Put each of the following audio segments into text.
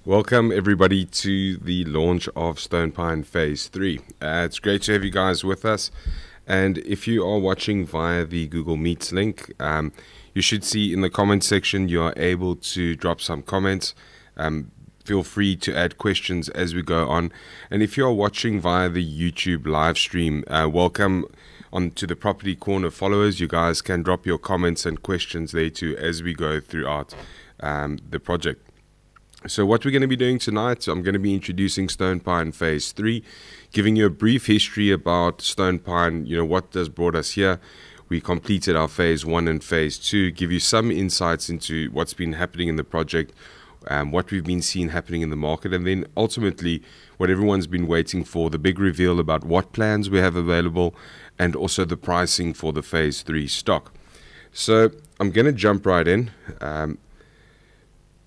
Welcome everybody to the launch of Stonepine Phase 3. It's great to have you guys with us, and if you are watching via the Google Meets link, you should see in the comment section you are able to drop some comments. Feel free to add questions as we go on, and if you are watching via the YouTube live stream, welcome on to the Property Corner followers. You guys can drop your comments and questions there too as we go throughout the project. So what we're going to be doing tonight, I'm going to be introducing Stonepine Phase 3, giving you a brief history about Stonepine, what has brought us here. We completed our Phase 1 and Phase 2, give you some insights into what's been happening in the project, what we've been seeing happening in the market, and then ultimately what everyone's been waiting for, the big reveal about what plans we have available, and also the pricing for the Phase 3 stock. So I'm going to jump right in.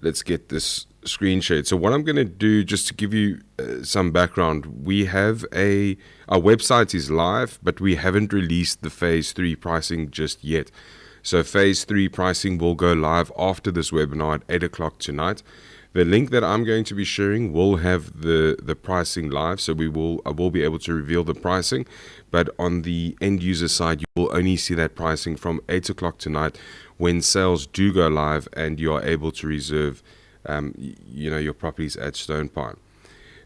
Let's get this screen shared. So what I'm going to do, just to give you some background, we have our website is live, but we haven't released the Phase 3 pricing just yet. So Phase 3 pricing will go live after this webinar at 8 o'clock tonight. The link that I'm going to be sharing will have the pricing live, so I will be able to reveal the pricing, but on the end user side, you will only see that pricing from 8 o'clock tonight when sales do go live and you are able to reserve your properties at Stonepine.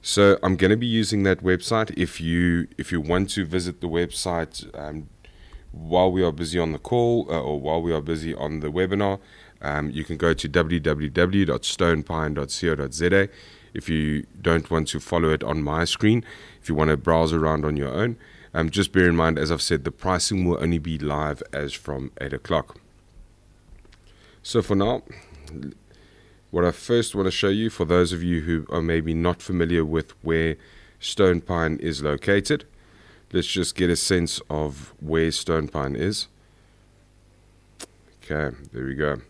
So I'm going to be using that website. If you want to visit the website while we are busy on the call or while we are busy on the webinar, you can go to www.stonepine.co.za. If you don't want to follow it on my screen, if you want to browse around on your own, just bear in mind, as I've said, the pricing will only be live as from 8 o'clock. So for now, what I first want to show you, for those of you who are maybe not familiar with where Stonepine is located, let's just get a sense of where Stonepine is. Okay, there we go.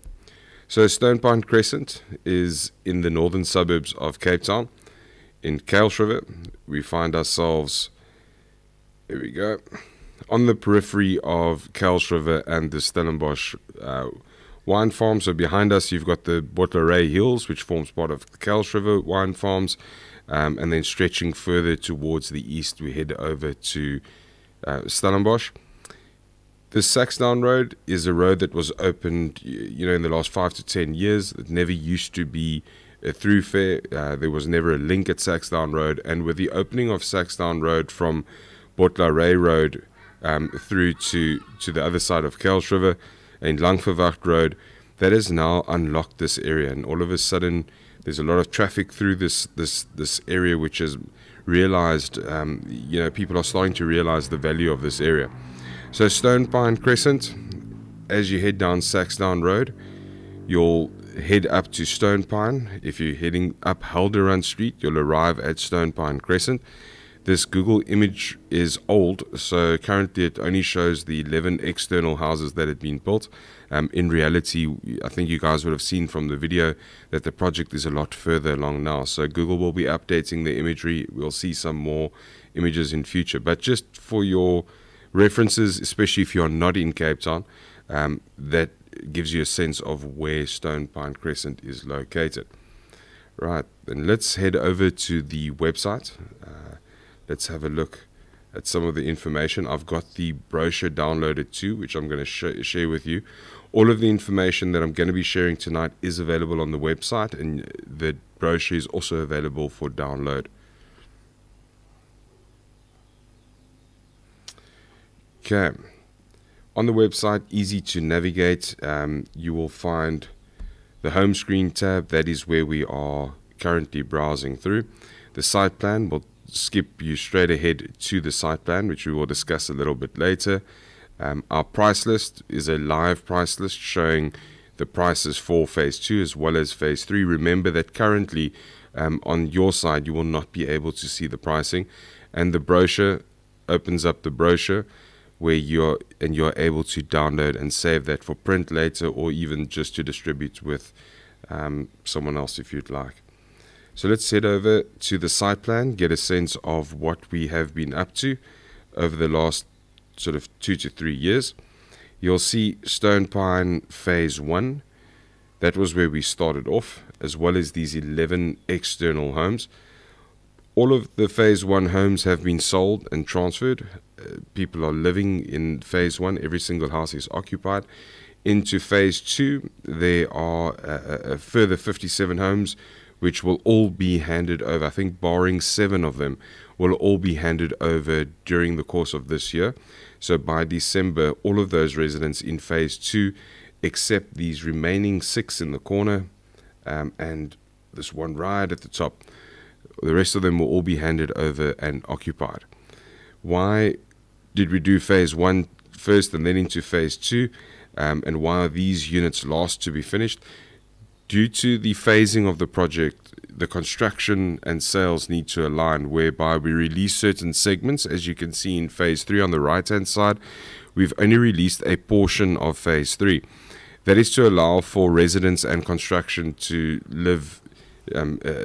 So Stonepine Crescent is in the northern suburbs of Cape Town. In Kuilsrivier, we find ourselves, there we go, on the periphery of Kuilsrivier and the Stellenbosch wine farm. So behind us you've got the Braai Hills, which forms part of the Kuilsrivier wine farms, and then stretching further towards the east we head over to Stellenbosch. The Saxdown Road is a road that was opened in the last 5 to 10 years. It never used to be a thoroughfare. There was never a link at Saxdown Road, and with the opening of Saxdown Road from Braai Road through to the other side of Kuilsrivier and Langverwacht Road, that has now unlocked this area, and all of a sudden there's a lot of traffic through this area, which has realized people are starting to realize the value of this area. So Stonepine Crescent, as you head down Saxdown Road, you'll head up to Stonepine. If you're heading up Helderrand Street, you'll arrive at Stonepine Crescent. This Google image is old, so currently it only shows the 11 external houses that had been built. In reality, I think you guys would have seen from the video that the project is a lot further along now. So Google will be updating the imagery. We'll see some more images in future. But just for your references, especially if you're not in Cape Town, that gives you a sense of where Stonepine Crescent is located. Right, then let's head over to the website. Let's have a look at some of the information. I've got the brochure downloaded too, which I'm going to share with you. All of the information that I'm going to be sharing tonight is available on the website, and the brochure is also available for download. Okay, on the website, easy to navigate. You will find the home screen tab. That is where we are currently browsing through. The site plan will skip you straight ahead to the site plan, which we will discuss a little bit later. Our price list is a live price list showing the prices for Phase 2 as well as Phase 3. Remember that currently on your side you will not be able to see the pricing, and the brochure opens up the brochure where you're able to download and save that for print later, or even just to distribute with someone else if you'd like. So let's head over to the site plan, get a sense of what we have been up to over the last sort of 2 to 3 years. You'll see Stonepine Phase 1 That was where we started off, as well as these 11 external homes. All of the phase 1 homes have been sold and transferred. People are living in phase 1. Every single house is occupied. Into phase 2, there are a further 57 homes, which will all be handed over. I think barring 7 of them will all be handed over during the course of this year. So by December, all of those residents in phase 2, except these remaining 6 in the corner and this one right at the top, the rest of them will all be handed over and occupied. Why did we do phase 1 first and then into phase 2? And why are these units last to be finished? Due to the phasing of the project, the construction and sales need to align, whereby we release certain segments. As you can see in phase 3 on the right hand side, we've only released a portion of phase 3. That is to allow for residents and construction to live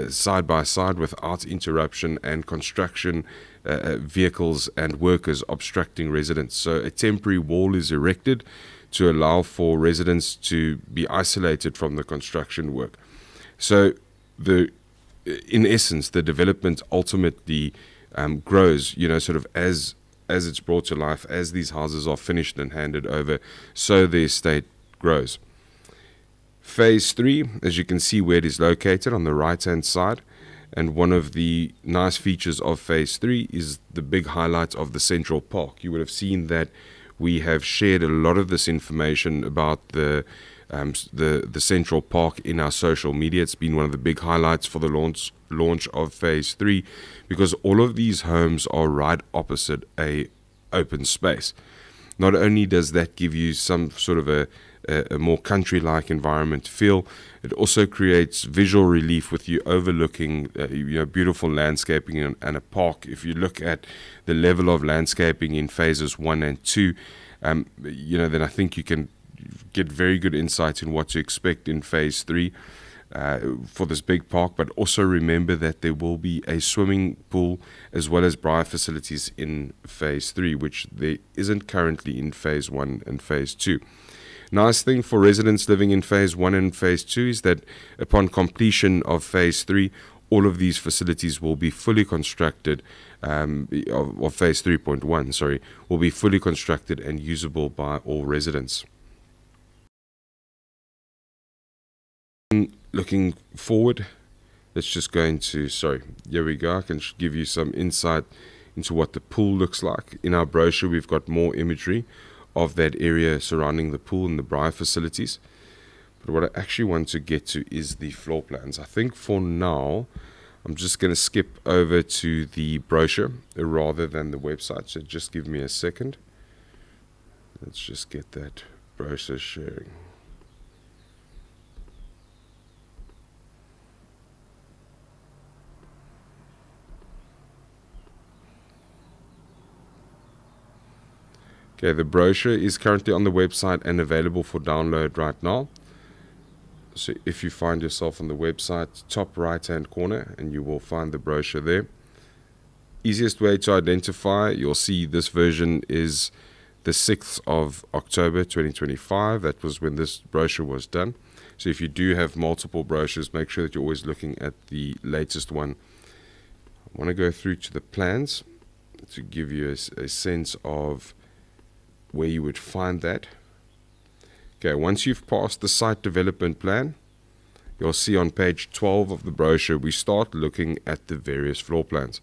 side by side without interruption and construction vehicles and workers obstructing residents. So a temporary wall is erected to allow for residents to be isolated from the construction work. So in essence, the development ultimately grows, sort of as it's brought to life, as these houses are finished and handed over, so the estate grows. Phase 3, as you can see where it is located on the right hand side, and one of the nice features of phase 3 is the big highlight of the central park. You would have seen that we have shared a lot of this information about the central park in our social media. It's been one of the big highlights for the launch of phase 3, because all of these homes are right opposite a open space. Not only does that give you some sort of a more country-like environment feel, it also creates visual relief with you overlooking beautiful landscaping and a park. If you look at the level of landscaping in phases 1 and 2, then I think you can get very good insight in what to expect in phase 3 for this big park. But also remember that there will be a swimming pool as well as braai facilities in phase 3, which there isn't currently in phase 1 and phase 2. Nice thing for residents living in phase 1 and phase 2 is that upon completion of phase 3, all of these facilities will be fully constructed, of phase 3.1, will be fully constructed and usable by all residents. Looking forward, let's just go into, here we go. I can give you some insight into what the pool looks like. In our brochure, we've got more imagery of that area surrounding the pool and the braai facilities. But what I actually want to get to is the floor plans. I think for now, I'm just going to skip over to the brochure rather than the website. So just give me a second. Let's just get that brochure sharing. Okay, the brochure is currently on the website and available for download right now. So if you find yourself on the website, top right hand corner, and you will find the brochure there. Easiest way to identify, you'll see this version is the 6th of October 2025. That was when this brochure was done. So if you do have multiple brochures, make sure that you're always looking at the latest one. I want to go through to the plans to give you a sense of where you would find that. Okay, once you've passed the site development plan, you'll see on page 12 of the brochure, we start looking at the various floor plans.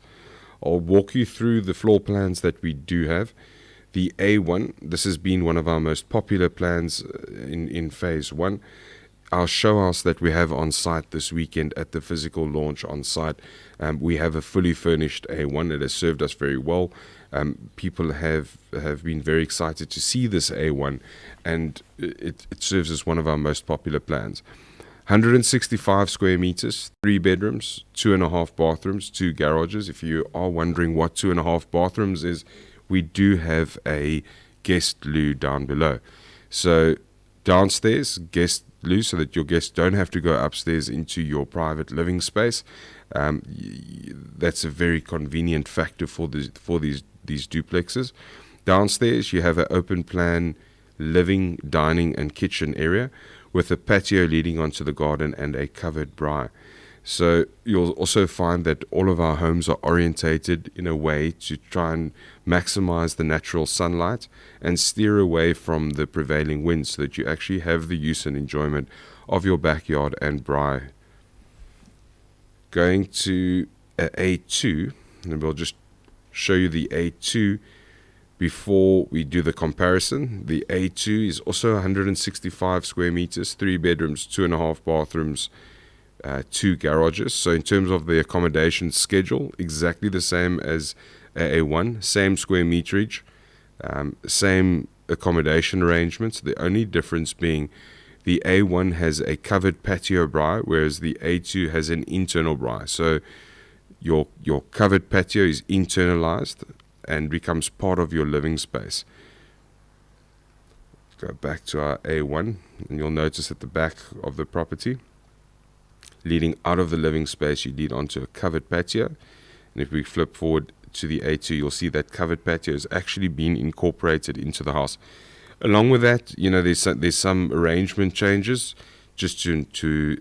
I'll walk you through the floor plans that we do have. The A1, this has been one of our most popular plans in phase 1. Our show house that we have on site this weekend at the physical launch on site, we have a fully furnished A1. It has served us very well. People have been very excited to see this A1, and it serves as one of our most popular plans. 165 square meters, 3 bedrooms, 2.5 bathrooms, 2 garages. If you are wondering what 2.5 bathrooms is, we do have a guest loo down below. So downstairs, guest loo, so that your guests don't have to go upstairs into your private living space. That's a very convenient factor for these duplexes. Downstairs, you have an open plan living, dining, and kitchen area with a patio leading onto the garden and a covered braai. So you'll also find that all of our homes are orientated in a way to try and maximize the natural sunlight and steer away from the prevailing winds, so that you actually have the use and enjoyment of your backyard and braai. Going to A2, and we'll just show you the A2 before we do the comparison. The A2 is also 165 square meters, 3 bedrooms, 2.5 bathrooms, 2 garages. So in terms of the accommodation schedule, exactly the same as A1, same square meterage, same accommodation arrangements. The only difference being the A1 has a covered patio braai, whereas the A2 has an internal braai. So your covered patio is internalized and becomes part of your living space. Go back to our A1, and you'll notice at the back of the property, leading out of the living space, you lead onto a covered patio. And if we flip forward to the A2, you'll see that covered patio has actually been incorporated into the house. Along with that, there's some arrangement changes just to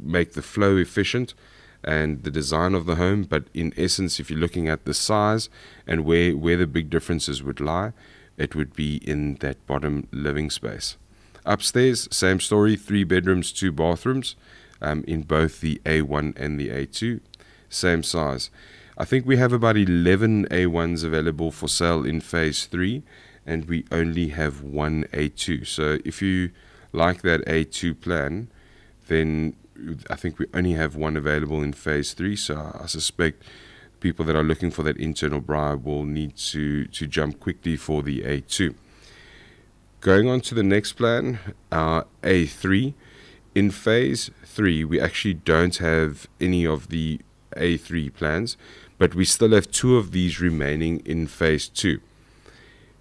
make the flow efficient and the design of the home. But in essence, if you're looking at the size and where the big differences would lie, it would be in that bottom living space. Upstairs, same story, 3 bedrooms, 2 bathrooms, in both the A1 and the A2, same size. I think we have about 11 A1s available for sale in phase 3, and we only have 1 A2. So if you like that A2 plan, then I think we only have 1 available in phase 3. So I suspect people that are looking for that internal braai will need to jump quickly for the A2. Going on to the next plan, A3. In phase 3, we actually don't have any of the A3 plans, but we still have 2 of these remaining in phase 2.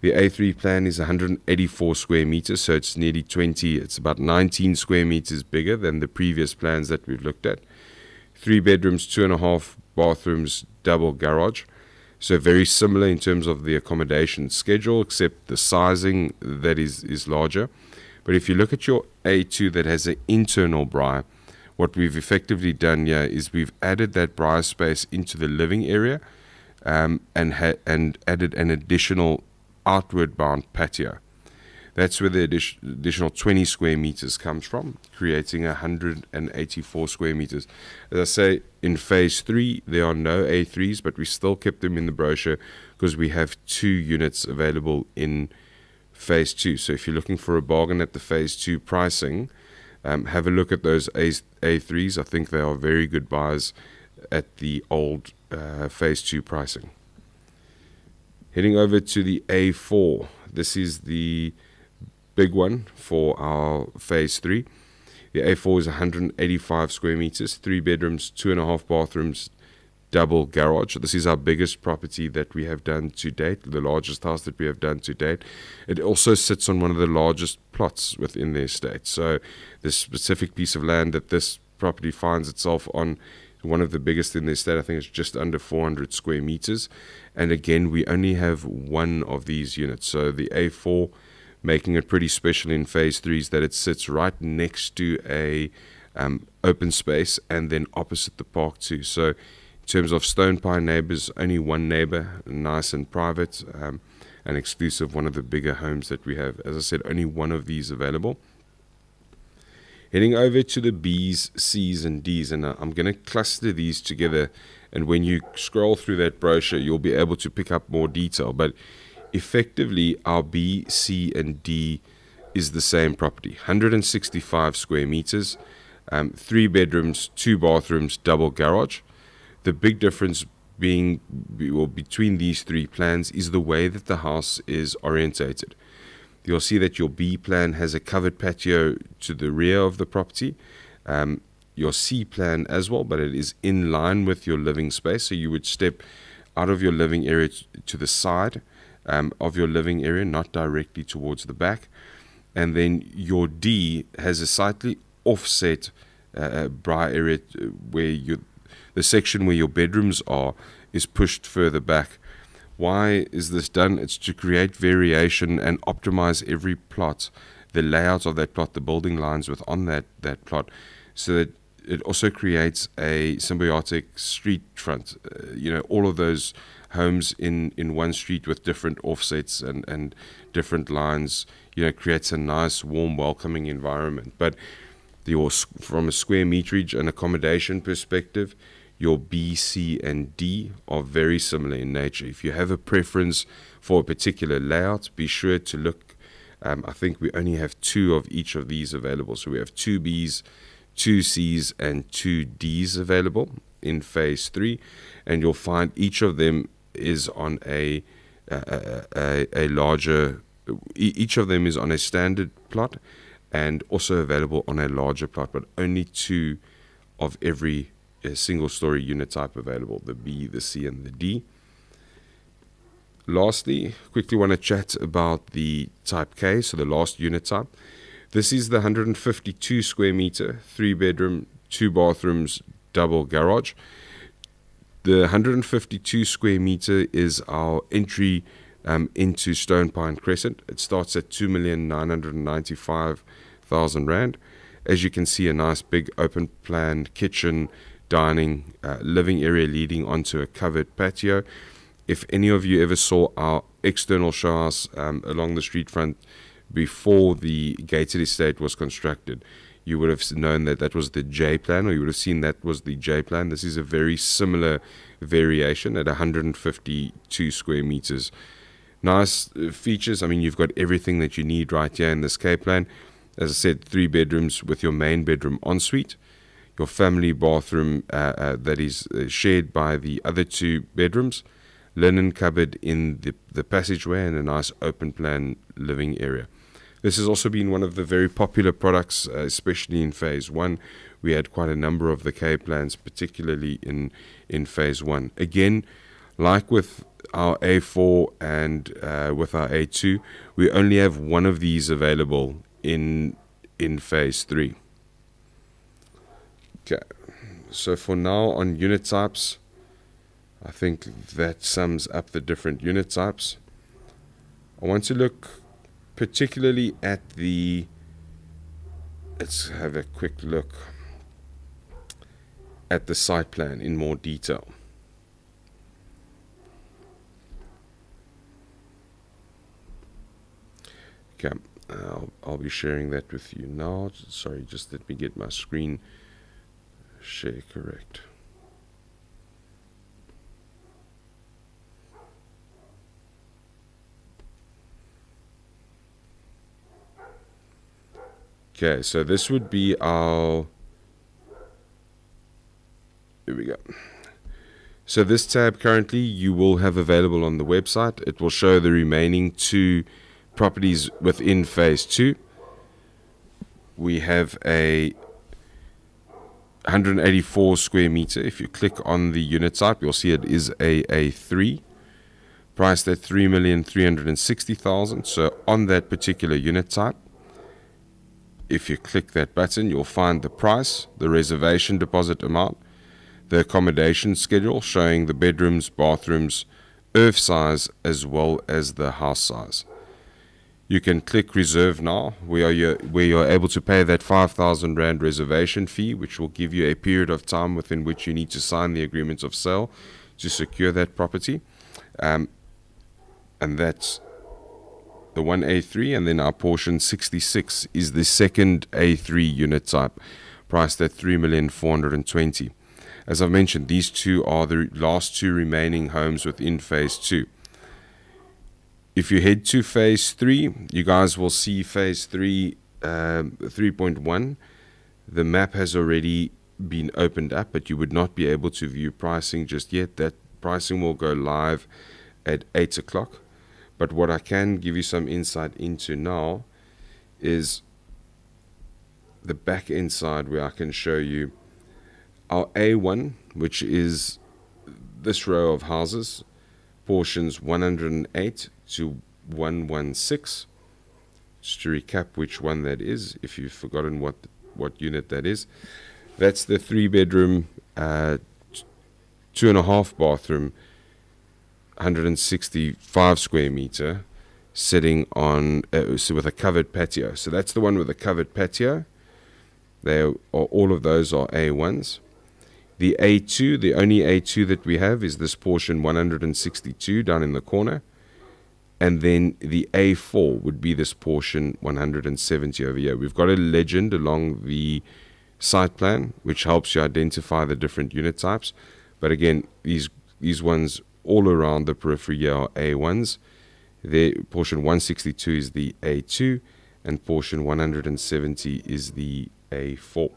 The A3 plan is 184 square meters, so it's nearly 20, it's about 19 square meters bigger than the previous plans that we've looked at. 3 bedrooms, 2.5 bathrooms, double garage. So very similar in terms of the accommodation schedule, except the sizing that is larger. But if you look at your A2 that has an internal braai, what we've effectively done here is we've added that braai space into the living area, and added an additional outward bound patio. That's where the additional 20 square meters comes from, creating 184 square meters. As I say, in phase 3, there are no A3s, but we still kept them in the brochure because we have 2 units available in phase 2. So if you're looking for a bargain at the phase 2 pricing, have a look at those A3s. I think they are very good buys at the old phase 2 pricing. Heading over to the A4. This is the big one for our phase 3. The A4 is 185 square meters, 3 bedrooms, 2.5 bathrooms, double garage. This is our biggest property that we have done to date, the largest house that we have done to date. It also sits on one of the largest plots within the estate. So this specific piece of land that this property finds itself on, one of the biggest in the estate, I think it's just under 400 square meters. And again, we only have 1 of these units. So the A4, making it pretty special in phase 3, is that it sits right next to a open space and then opposite the park too. So in terms of Stonepine neighbors, only 1 neighbor, nice and private, and exclusive, one of the bigger homes that we have. As I said, only 1 of these available. Heading over to the B's, C's, and D's, and I'm going to cluster these together, and when you scroll through that brochure, you'll be able to pick up more detail. But effectively, our B, C, and D is the same property, 165 square meters, 3 bedrooms, 2 bathrooms, double garage. The big difference being, between these 3 plans is the way that the house is orientated. You'll see that your B plan has a covered patio to the rear of the property. Your C plan as well, but it is in line with your living space. So you would step out of your living area to the side of your living area, not directly towards the back. And then your D has a slightly offset braai area where the section where your bedrooms are is pushed further back. Why is this done? It's to create variation and optimize every plot the layout of that plot, the building lines within that plot, so that it also creates a symbiotic street front. All of those homes in one street with different offsets and different lines, creates a nice, warm, welcoming environment. But from a square meterage and accommodation perspective, your B, C, and D are very similar in nature. If you have a preference for a particular layout, be sure to look. I think we only have 2 of each of these available. So we have 2 Bs, 2 Cs, and 2 Ds available in phase 3. And you'll find each of them is on a larger, each of them is on a standard plot and also available on a larger plot, but only 2 of every single story unit type available, the B, the C, and the D. Lastly, quickly want to chat about the type K, so the last unit type. This is the 152 square meter, 3 bedroom, 2 bathrooms, double garage. The 152 square meter is our entry into Stonepine Crescent. It starts at 2,995,000 Rand. As you can see, a nice big open plan kitchen, dining, living area leading onto a covered patio. If any of you ever saw our external show house along the street front before the gated estate was constructed, you would have known that was the J plan, or you would have seen that was the J plan. This is a very similar variation at 152 square meters. Nice features. I mean, you've got everything that you need right here in this K plan. As I said, 3 bedrooms with your main bedroom ensuite. Your family bathroom that is shared by the other 2 bedrooms, linen cupboard in the passageway, and a nice open plan living area. This has also been one of the very popular products, especially in phase 1. We had quite a number of the K plans, particularly in phase 1. Again, like with our A4 and with our A2, we only have one of these available in phase 3. Okay, so for now on unit types, I think that sums up the different unit types. I want to look particularly at let's have a quick look at the site plan in more detail. Okay, I'll be sharing that with you now. Sorry, just let me get my screen share correct. Okay, so this would be our, here we go. So this tab currently you will have available on the website. It will show the remaining 2 properties within phase 2. We have a 184 square meter. If you click on the unit type, you'll see it is a A3, priced at 3,360,000. So on that particular unit type, if you click that button, you'll find the price, the reservation deposit amount, the accommodation schedule showing the bedrooms, bathrooms, earth size, as well as the house size. You can click reserve now, where you're able to pay that 5,000 Rand reservation fee, which will give you a period of time within which you need to sign the agreement of sale to secure that property. And that's the 1A3, and then our portion 66 is the second A3 unit type, priced at 3,420,000. As I've mentioned, these 2 are the last 2 remaining homes within phase 2. If you head to phase 3, you guys will see phase 3 3.1. The map has already been opened up, but you would not be able to view pricing just yet. That pricing will go live at 8 o'clock. But what I can give you some insight into now is the back end side, where I can show you our A1, which is this row of houses, portions 108 to 116. Just to recap which one that is, if you've forgotten what unit that is. That's the 3 bedroom, 2.5 bathroom, 165 square meter, sitting on so with a covered patio. So that's the one with a covered patio. All of those are A1s. The A2, the only A2 that we have is this portion 162 down in the corner. And then the A4 would be this portion 170 over here. We've got a legend along the site plan, which helps you identify the different unit types. But again, these ones all around the periphery here are A1s. The portion 162 is the A2, and portion 170 is the A4.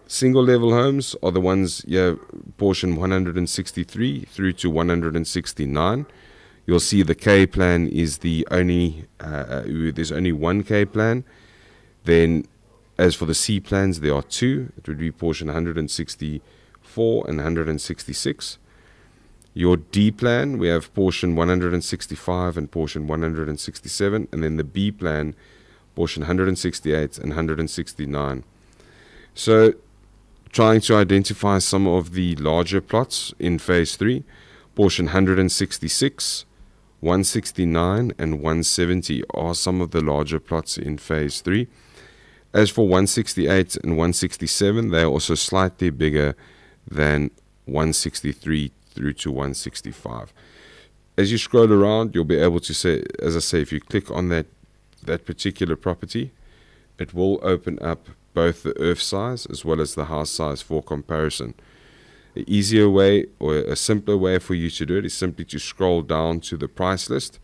Single level homes are the ones here, portion 163 through to 169. You'll see the K plan is the only, there's only one K plan. Then as for the C plans, there are two. It would be portion 164 and 166. Your D plan, we have portion 165 and portion 167. And then the B plan, portion 168 and 169. So trying to identify some of the larger plots in phase 3, portion 166, 169 and 170 are some of the larger plots in phase 3. As for 168 and 167, they are also slightly bigger than 163 through to 165. As you scroll around, you'll be able to say, as I say, if you click on that particular property, it will open up both the earth size as well as the house size for comparison. The easier way or a simpler way for you to do it is simply to scroll down to the price list.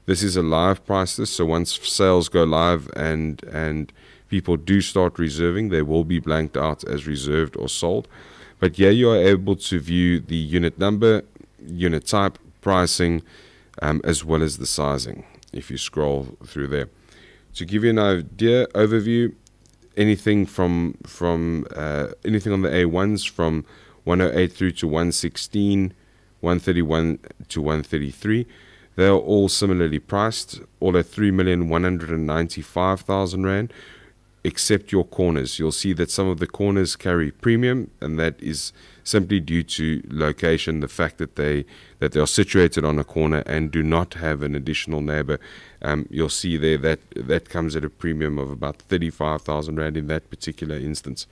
This is a live price list, so once sales go live and people do start reserving, they will be blanked out as reserved or sold. But here you are able to view the unit number, unit type, pricing, as well as the sizing if you scroll through there. To give you an idea, overview, anything from anything on the A1s from 108 through to 116, 131 to 133. They are all similarly priced, all at 3,195,000 Rand, except your corners. You'll see that some of the corners carry premium, and that is simply due to location, the fact that they are situated on a corner and do not have an additional neighbor. You'll see there that comes at a premium of about 35,000 Rand in that particular instance.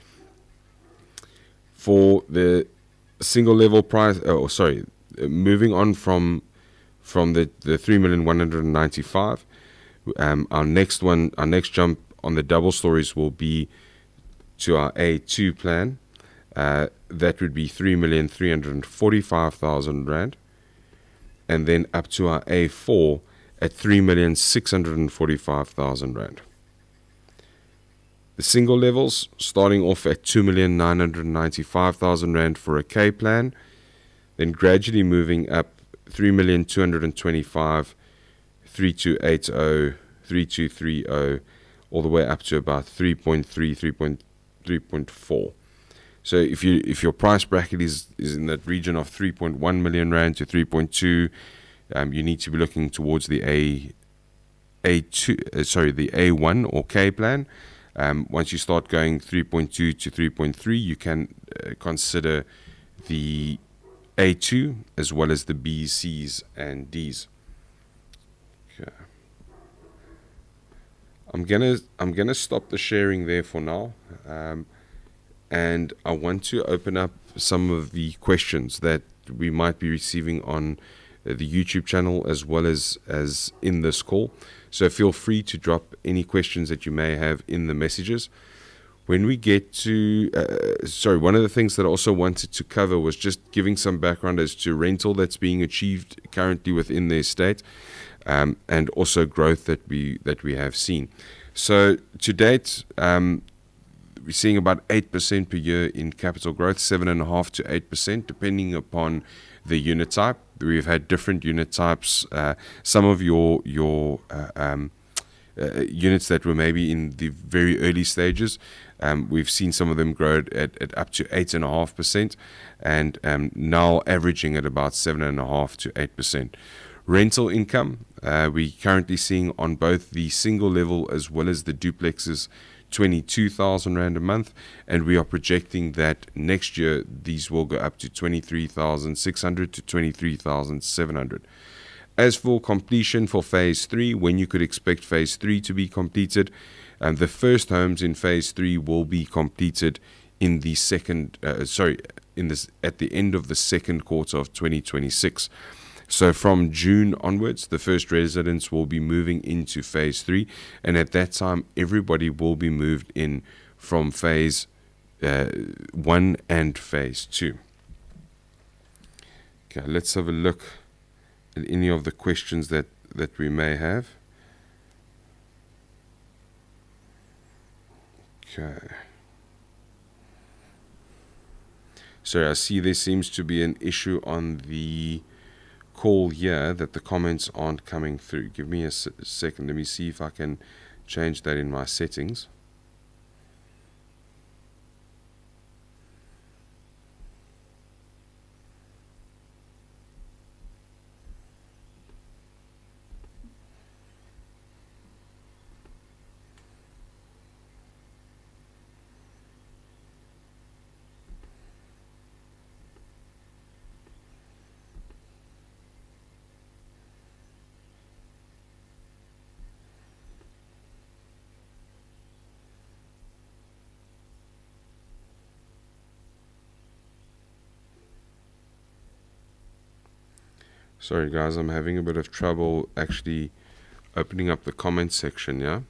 For the single level price, moving on from the 3,195,000, our next jump on the double stories will be to our A2 plan. That would be 3,345,000 Rand, and then up to our A4 at 3,645,000 Rand. The single levels starting off at 2,995,000 Rand for a K plan, then gradually moving up 3,225,000, 3,280, 3,230, all the way up to about 3.3, 3.4. So if your price bracket is in that region of 3.1 million Rand to 3.2, you need to be looking towards the A1 or K plan. Once you start going 3.2 to 3.3, you can consider the A2 as well as the B's, C's, and D's. Okay. I'm gonna stop the sharing there for now, and I want to open up some of the questions that we might be receiving on the YouTube channel as well as in this call. So feel free to drop any questions that you may have in the messages. When we get to, one of the things that I also wanted to cover was just giving some background as to rental that's being achieved currently within the estate, and also growth that we have seen. So to date, we're seeing about 8% per year in capital growth, 7.5% to 8%, depending upon the unit type. We've had different unit types. Some of your units that were maybe in the very early stages, we've seen some of them grow at up to 8.5%, and now averaging at about 7.5% to 8%. Rental income, we currently seeing on both the single level as well as the duplexes 22,000 Rand a month, and we are projecting that next year these will go up to 23,600 to 23,700. As for completion for phase 3, when you could expect phase 3 to be completed, the first homes in phase 3 will be completed in the at the end of the second quarter of 2026. So from June onwards, the first residents will be moving into phase 3, and at that time, everybody will be moved in from phase 1 and phase 2. Okay, let's have a look at any of the questions that we may have. Okay. So I see there seems to be an issue on the call here that the comments aren't coming through. Give me a second. Let me see if I can change that in my settings. Sorry guys, I'm having a bit of trouble actually opening up the comment section, yeah?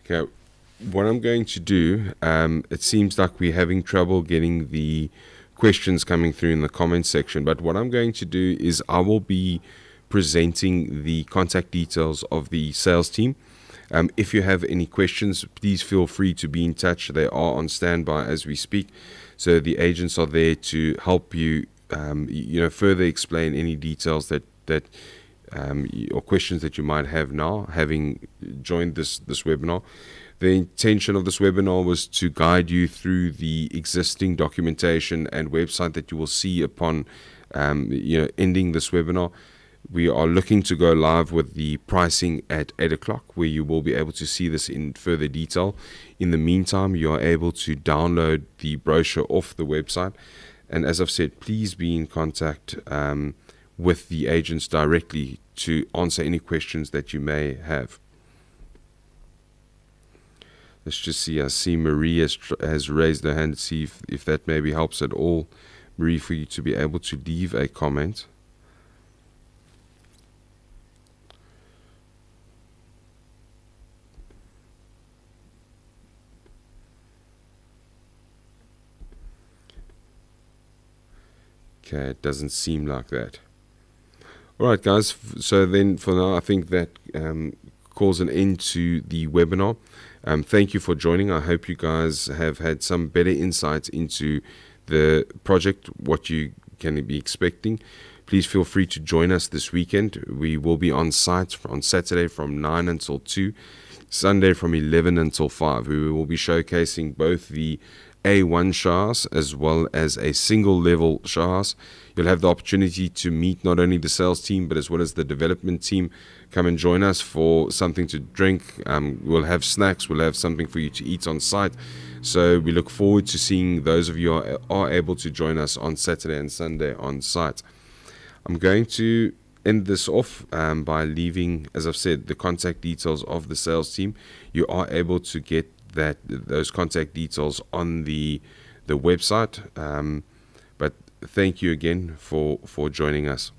Okay, what I'm going to do, it seems like we're having trouble getting the questions coming through in the comment section, but what I'm going to do is I will be presenting the contact details of the sales team. If you have any questions, please feel free to be in touch. They are on standby as we speak, so the agents are there to help you, further explain any details that or questions that you might have now, having joined this webinar. The intention of this webinar was to guide you through the existing documentation and website that you will see upon ending this webinar. We are looking to go live with the pricing at 8 o'clock, where you will be able to see this in further detail. In the meantime, you are able to download the brochure off the website. And as I've said, please be in contact with the agents directly to answer any questions that you may have. Let's just see. I see Marie has raised her hand to see if that maybe helps at all, Marie, for you to be able to leave a comment. Okay, it doesn't seem like that. Alright guys, so then for now I think that calls an end to the webinar. Thank you for joining. I hope you guys have had some better insights into the project, what you can be expecting. Please feel free to join us this weekend. We will be on site on Saturday from 9 until 2, Sunday from 11 until 5. We will be showcasing both the A1 shahs as well as a single level shahs. You'll have the opportunity to meet not only the sales team but as well as the development team. Come and join us for something to drink. We'll have snacks, we'll have something for you to eat on site. So we look forward to seeing those of you who are able to join us on Saturday and Sunday on site. I'm going to end this off by leaving, as I've said, the contact details of the sales team. You are able to get those contact details on the website. But thank you again for joining us.